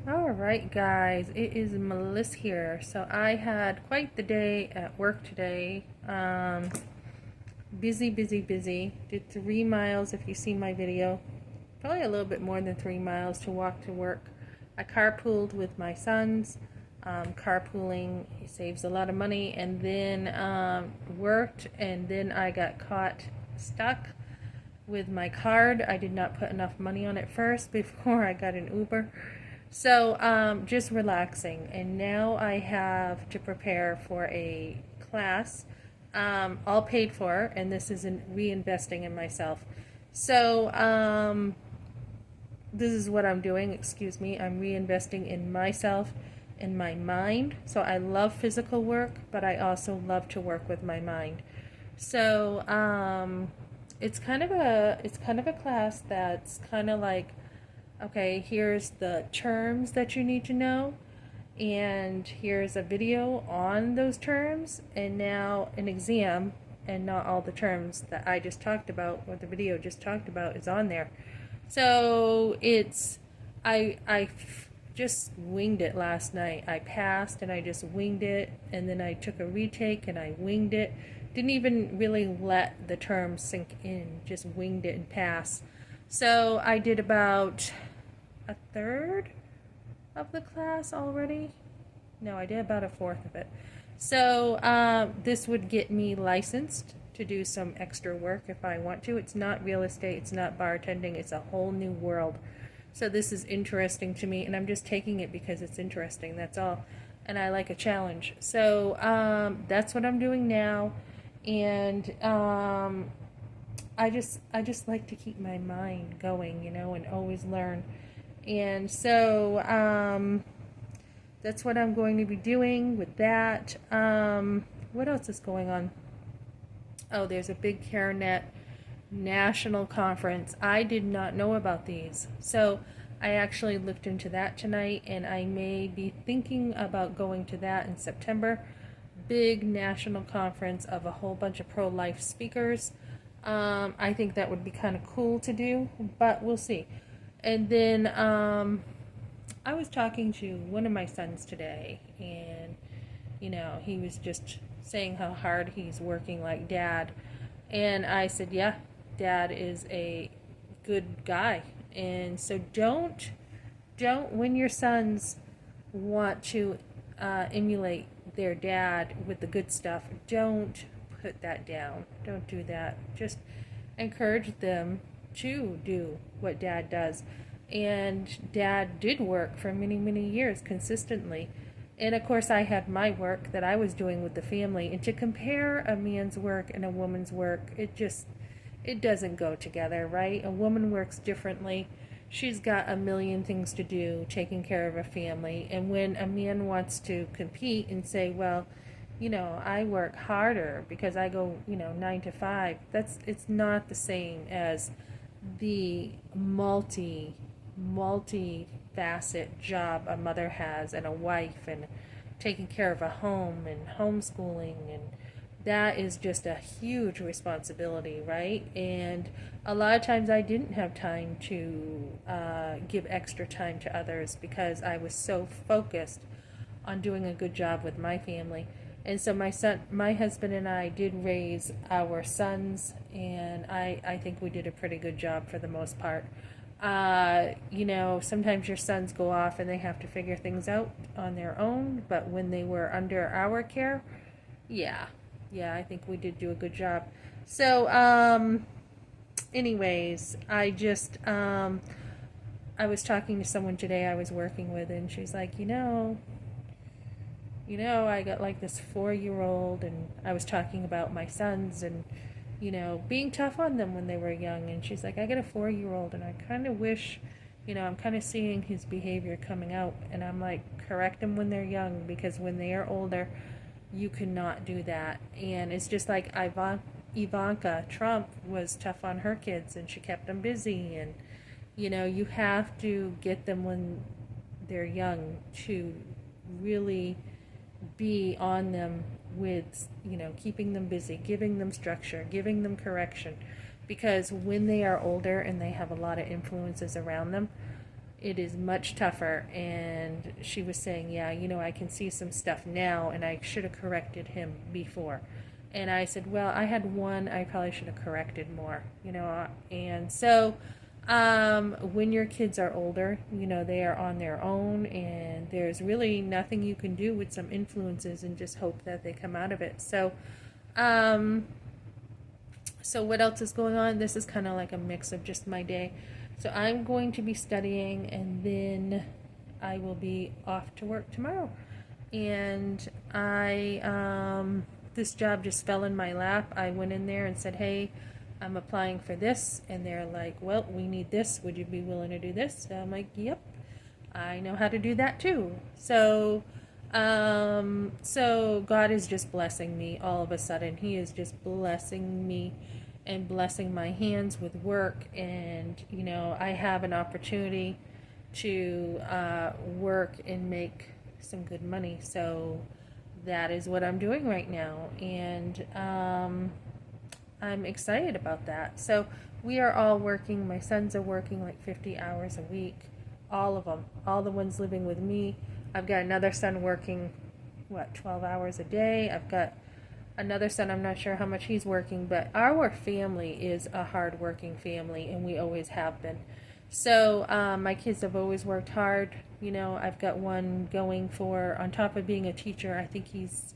Alright guys, it is Melissa here. So I had quite the day at work today. Busy, busy, busy. Did 3 miles if you see my video. Probably a little bit more than 3 miles to walk to work. I carpooled with my sons. Carpooling saves a lot of money, and then worked, and then I got caught stuck with my card. I did not put enough money on it first before I got an Uber. So just relaxing. And now I have to prepare for a class, all paid for, and this is reinvesting in myself. So this is what I'm doing. Excuse me. I'm reinvesting in myself, in my mind. So I love physical work, but I also love to work with my mind. So it's kind of a class that's kind of like, okay, here's the terms that you need to know, and here's a video on those terms, and now an exam, and not all the terms that I just talked about or the video just talked about is on there. So I just winged it last night. I passed and I just winged it, and then I took a retake and I winged it. Didn't even really let the terms sink in, just winged it and passed. So I did about a third of the class already. No, I did about a fourth of it. So this would get me licensed to do some extra work if I want to. It's not real estate, it's not bartending, it's a whole new world. So this is interesting to me, and I'm just taking it because it's interesting, that's all. And I like a challenge. So that's what I'm doing now. And I just like to keep my mind going, and always learn. And so that's what I'm going to be doing with that. What else is going on? Oh, there's a big CareNet national conference. I did not know about these. So I actually looked into that tonight, and I may be thinking about going to that in September. Big national conference of a whole bunch of pro-life speakers. I think that would be kind of cool to do, but we'll see. And then I was talking to one of my sons today, and he was just saying how hard he's working like dad. And I said, yeah, dad is a good guy. And so don't when your sons want to emulate their dad with the good stuff, don't put that down. Don't do that. Just encourage them to do what dad does. And dad did work for many, many years consistently. And of course, I had my work that I was doing with the family. And to compare a man's work and a woman's work, it doesn't go together, right? A woman works differently. She's got a million things to do, taking care of a family. And when a man wants to compete and say, well, I work harder because I go, 9 to 5, it's not the same as the multi-facet job a mother has, and a wife, and taking care of a home and homeschooling, and that is just a huge responsibility, right? And a lot of times I didn't have time to give extra time to others because I was so focused on doing a good job with my family. And so my husband and I did raise our sons, and I think we did a pretty good job for the most part. Sometimes your sons go off and they have to figure things out on their own, but when they were under our care, yeah, I think we did do a good job. So, anyways, I was talking to someone today I was working with, and she's like, I got like this 4-year-old, and I was talking about my sons and, being tough on them when they were young. And she's like, I got a 4-year-old, and I kind of wish, I'm kind of seeing his behavior coming out. And I'm like, correct them when they're young, because when they are older, you cannot do that. And it's just like Ivanka Trump was tough on her kids, and she kept them busy. And, you have to get them when they're young to really be on them with, keeping them busy, giving them structure, giving them correction. Because when they are older and they have a lot of influences around them, it is much tougher. And she was saying, yeah, I can see some stuff now, and I should have corrected him before. And I said, well, I had one, I probably should have corrected more, And so, when your kids are older, they are on their own, and there's really nothing you can do with some influences and just hope that they come out of it. Um, so what else is going on? This is kind of like a mix of just my day. So I'm going to be studying, and then I will be off to work tomorrow. And this job just fell in my lap. I went in there and said, hey, I'm applying for this. And they're like, well, we need this. Would you be willing to do this? So I'm like, yep, I know how to do that too. So God is just blessing me all of a sudden. He is just blessing me and blessing my hands with work. And, I have an opportunity to work and make some good money. So that is what I'm doing right now. And I'm excited about that. So we are all working. My sons are working like 50 hours a week. All of them. All the ones living with me. I've got another son working, 12 hours a day. I've got another son, I'm not sure how much he's working, but our family is a hard-working family, and we always have been. So my kids have always worked hard. I've got one going for, on top of being a teacher, I think he's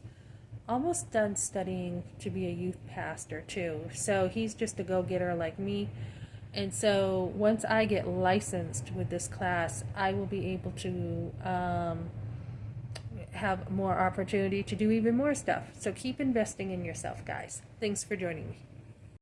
almost done studying to be a youth pastor too. So he's just a go-getter like me. And so once I get licensed with this class, I will be able to have more opportunity to do even more stuff. So keep investing in yourself, guys. Thanks for joining me.